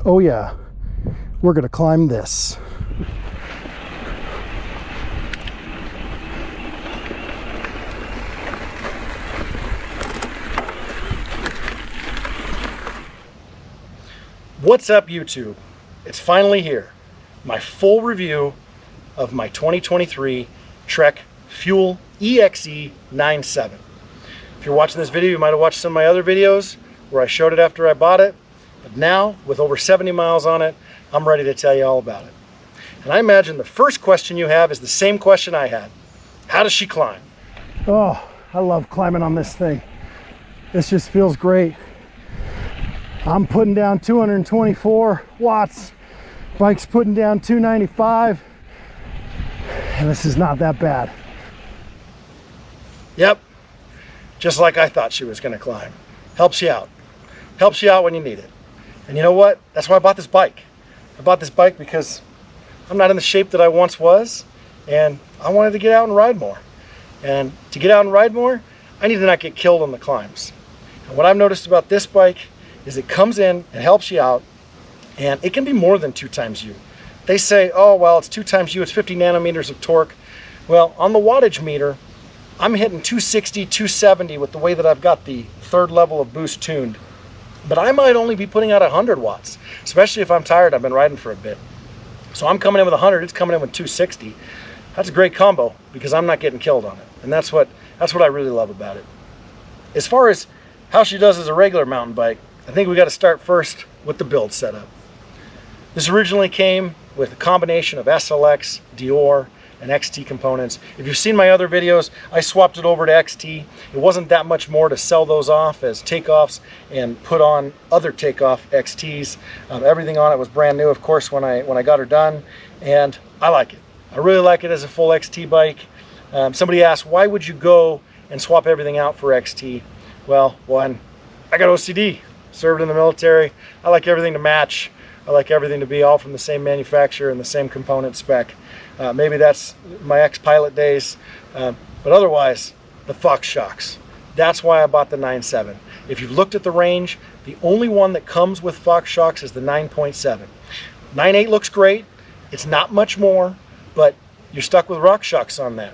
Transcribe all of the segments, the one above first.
Oh yeah, we're gonna climb this. What's up, YouTube? It's finally here. My full review of my 2023 Trek Fuel EXe 9.7. If you're watching this video, you might have watched some of my other videos where I showed it after I bought it. But now, with over 70 miles on it, I'm ready to tell you all about it. And I imagine the first question you have is the same question I had. How does she climb? Oh, I love climbing on this thing. This just feels great. I'm putting down 224 watts. Bike's putting down 295. And this is not that bad. Yep. Just like I thought she was going to climb. Helps you out. Helps you out when you need it. And you know what? That's why I bought this bike. I bought this bike because I'm not in the shape that I once was, and I wanted to get out and ride more. And to get out and ride more, I need to not get killed on the climbs. And what I've noticed about this bike is it comes in and helps you out, and it can be more than 2 times U. They say, oh, well, it's 2 times U, it's 50 nanometers of torque. Well, on the wattage meter, I'm hitting 260, 270 with the way that I've got the 3rd level of boost tuned. But I might only be putting out 100 watts, especially if I'm tired, I've been riding for a bit. So I'm coming in with 100, it's coming in with 260. That's a great combo because I'm not getting killed on it. And that's what I really love about it. As far as how she does as a regular mountain bike, I think we got to start first with the build setup. This originally came with a combination of SLX, Dior, and XT components. If you've seen my other videos, I swapped it over to XT. It wasn't that much more to sell those off as takeoffs and put on other takeoff XTs. Everything on it was brand new, of course, when I got her done, and I like it. I really like it as a full XT bike. Somebody asked, why would you go and swap everything out for XT? Well, one, I got OCD. Served in the military. I like everything to match. I like everything to be all from the same manufacturer and the same component spec. Maybe that's my ex-pilot days, but otherwise, the Fox shocks. That's why I bought the 9.7. If you've looked at the range, the only one that comes with Fox shocks is the 9.7. 9.8 looks great. It's not much more, but you're stuck with rock shocks on that.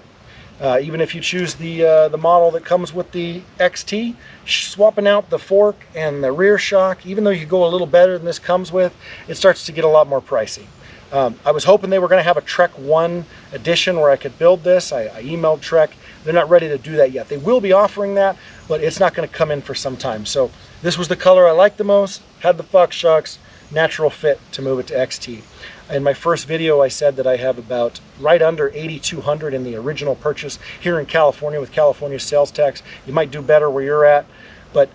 Even if you choose the model that comes with the XT, swapping out the fork and the rear shock, even though you go a little better than this comes with, it starts to get a lot more pricey. I was hoping they were going to have a Trek 1 edition where I could build this. I emailed Trek. They're not ready to do that yet. They will be offering that, but it's not going to come in for some time. So this was the color I liked the most, had the Fox shocks, natural fit to move it to XT. In my first video, I said that I have about right under 8,200 in the original purchase here in California with California sales tax. You might do better where you're at, but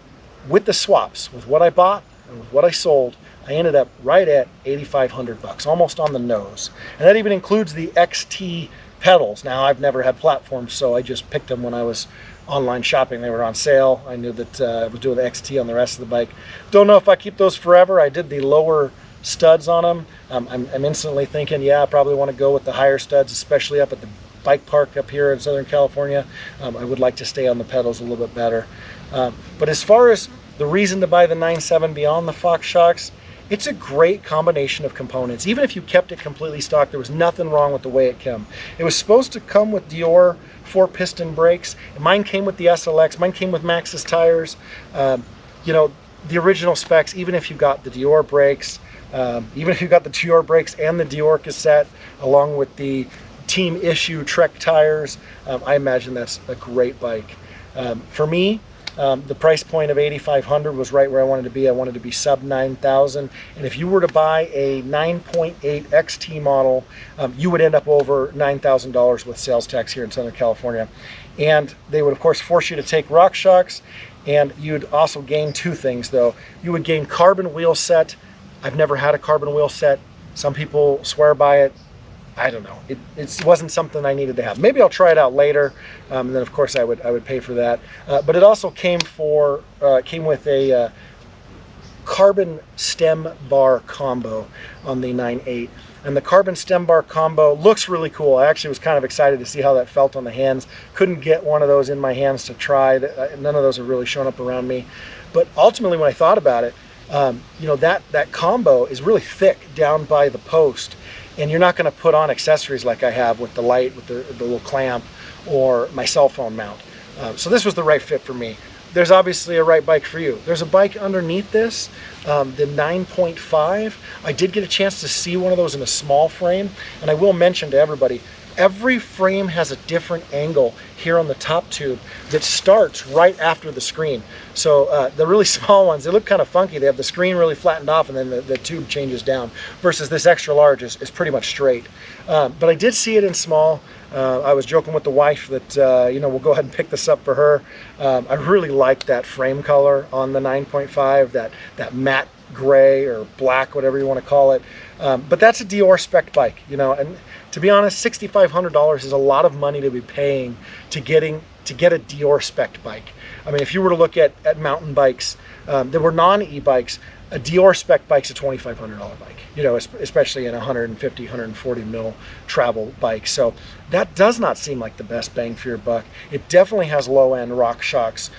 with the swaps, with what I bought and with what I sold, I ended up right at 8,500 bucks, almost on the nose. And that even includes the XT pedals. Now, I've never had platforms, so I just picked them when I was online shopping. They were on sale. I knew that I was doing the XT on the rest of the bike. Don't know if I keep those forever. I did the lower studs on them. I'm instantly thinking, yeah, I probably want to go with the higher studs, especially up at the bike park up here in Southern California. I would like to stay on the pedals a little bit better. But as far as the reason to buy the 9.7 beyond the Fox shocks, it's a great combination of components. Even if you kept it completely stock, there was nothing wrong with the way it came. It was supposed to come with Dior 4-piston brakes. Mine came with the SLX. Mine came with Maxxis tires. You know, the original specs, even if you got the Dior brakes, even if you got the Dior brakes and the Dior cassette, along with the team issue Trek tires, I imagine that's a great bike. For me, the price point of 8,500 was right where I wanted to be. I wanted to be sub 9,000. And if you were to buy a 9.8 XT model, you would end up over $9,000 with sales tax here in Southern California. And they would, of course, force you to take rock shocks. And you'd also gain 2 things, though. You would gain carbon wheel set. I've never had a carbon wheel set. Some people swear by it. I don't know. It wasn't something I needed to have. Maybe I'll try it out later, and then of course I would pay for that. But it also came with a carbon stem bar combo on the 9.8. And the carbon stem bar combo looks really cool. I actually was kind of excited to see how that felt on the hands. Couldn't get one of those in my hands to try. None of those have really shown up around me. But ultimately, when I thought about it, you know, that combo is really thick down by the post, and you're not going to put on accessories like I have with the light, with the little clamp, or my cell phone mount. So this was the right fit for me. There's obviously a right bike for you. There's a bike underneath this, the 9.5. I did get a chance to see one of those in a small frame, and I will mention to everybody, every frame has a different angle here on the top tube that starts right after the screen. So the really small ones, they look kind of funky. They have the screen really flattened off, and then the tube changes down, versus this extra large is pretty much straight. But I did see it in small. I was joking with the wife that, you know, we'll go ahead and pick this up for her. I really like that frame color on the 9.5, that matte gray or black, whatever you want to call it. But that's a Dior spec bike, you know, and to be honest, $6,500 is a lot of money to be paying to get a Dior spec bike. I mean, if you were to look at mountain bikes that were non-e-bikes, a Dior spec bike's a $2,500 bike, you know, especially in a 150, 140 mil travel bike. So that does not seem like the best bang for your buck. It definitely has low-end rock shocks,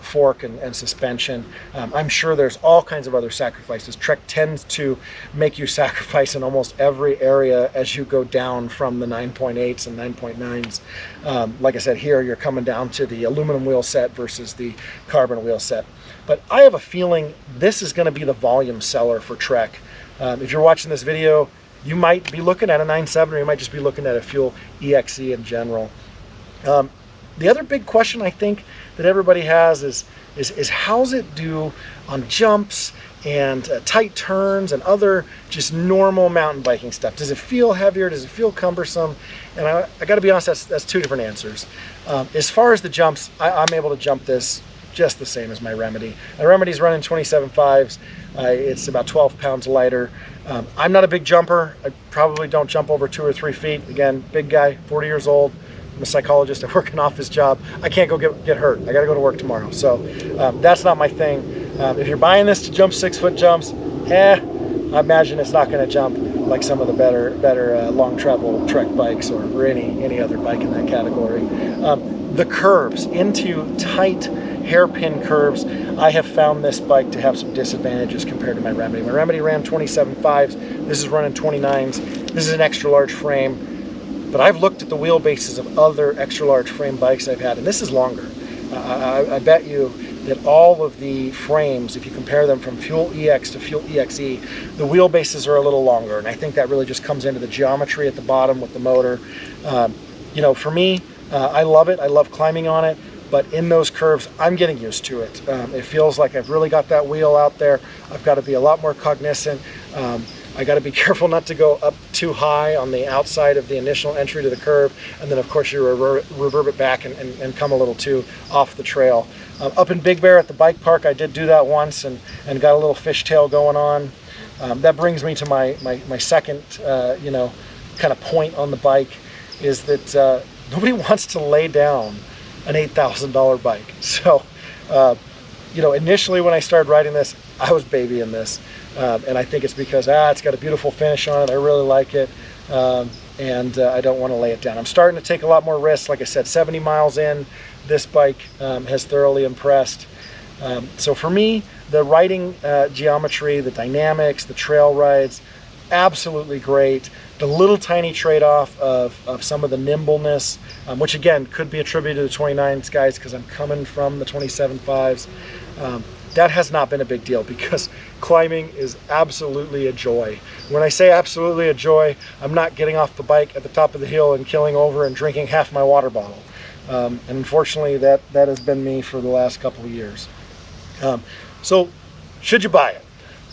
fork and suspension. I'm sure there's all kinds of other sacrifices. Trek tends to make you sacrifice in almost every area as you go down from the 9.8s and 9.9s. Like I said, here you're coming down to the aluminum wheel set versus the carbon wheel set. But I have a feeling this is going to be the volume seller for Trek. If you're watching this video, you might be looking at a 9.7, or you might just be looking at a Fuel EXe in general. The other big question I think that everybody has is how's it do on jumps and tight turns and other just normal mountain biking stuff? Does it feel heavier? Does it feel cumbersome? And I got to be honest, that's two different answers. As far as the jumps, I'm able to jump this just the same as my Remedy. My Remedy's running 27.5s. It's about 12 pounds lighter. I'm not a big jumper. I probably don't jump over 2 or 3 feet. Again, big guy, 40 years old. I'm a psychologist. I'm working off his job. I can't go get hurt. I got to go to work tomorrow. So that's not my thing. If you're buying this to jump 6-foot jumps, I imagine it's not going to jump like some of the better long travel Trek bikes or any other bike in that category. The curves into tight hairpin curves, I have found this bike to have some disadvantages compared to my Remedy. My Remedy ran 27.5s. This is running 29s. This is an extra large frame, but I've looked at the wheelbases of other extra large frame bikes I've had, and this is longer. I bet you that all of the frames, if you compare them from Fuel EX to Fuel EXe, the wheelbases are a little longer, and I think that really just comes into the geometry at the bottom with the motor. You know, for me, I love it. I love climbing on it. But in those curves, I'm getting used to it. It feels like I've really got that wheel out there. I've got to be a lot more cognizant. I got to be careful not to go up too high on the outside of the initial entry to the curve, and then of course you reverb it back and come a little too off the trail. Up in Big Bear at the bike park, I did do that once and got a little fishtail going on. That brings me to my second, you know, kind of point on the bike, is that nobody wants to lay down an $8,000 bike. So, you know, initially when I started riding this, I was babying this. And I think it's because, it's got a beautiful finish on it. I really like it. And I don't want to lay it down. I'm starting to take a lot more risks. Like I said, 70 miles in, this bike has thoroughly impressed. So for me, the riding geometry, the dynamics, the trail rides, absolutely great. The little tiny trade-off of some of the nimbleness, which again could be attributed to the 29s guys because I'm coming from the 27.5s. That has not been a big deal because climbing is absolutely a joy. When I say absolutely a joy, I'm not getting off the bike at the top of the hill and killing over and drinking half my water bottle. And unfortunately, that has been me for the last couple of years. So should you buy it?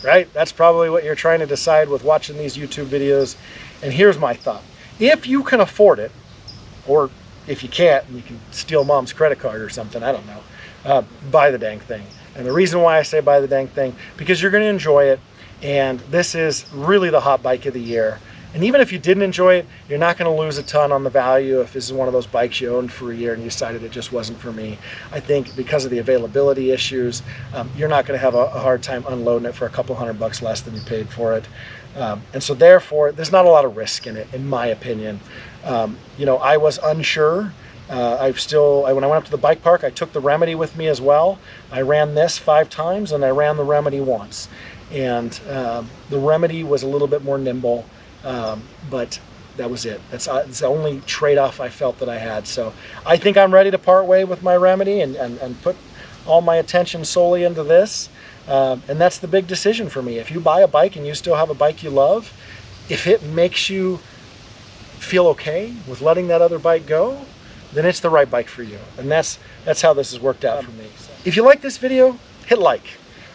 Right? That's probably what you're trying to decide with watching these YouTube videos. And here's my thought. If you can afford it, or if you can't, and you can steal mom's credit card or something, I don't know, buy the dang thing. And the reason why I say buy the dang thing, because you're going to enjoy it, and this is really the hot bike of the year. And even if you didn't enjoy it, you're not going to lose a ton on the value if this is one of those bikes you owned for a year and you decided it just wasn't for me. I think because of the availability issues, you're not going to have a hard time unloading it for a couple $100 less than you paid for it. And so therefore, there's not a lot of risk in it, in my opinion. You know, I was unsure When I went up to the bike park, I took the Remedy with me as well. I ran this 5 times and I ran the Remedy once. And the Remedy was a little bit more nimble, but that was it. That's the only trade-off I felt that I had. So I think I'm ready to part way with my Remedy and put all my attention solely into this. And that's the big decision for me. If you buy a bike and you still have a bike you love, if it makes you feel okay with letting that other bike go, then it's the right bike for you. And that's how this has worked out for me. So if you like this video, hit like.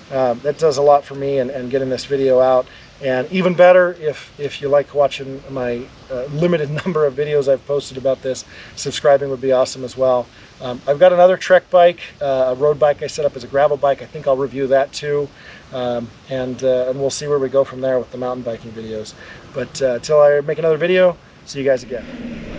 That does a lot for me and getting this video out. And even better, if you like watching my limited number of videos I've posted about this, subscribing would be awesome as well. I've got another Trek bike, a road bike I set up as a gravel bike. I think I'll review that too. And we'll see where we go from there with the mountain biking videos. But until I make another video, see you guys again.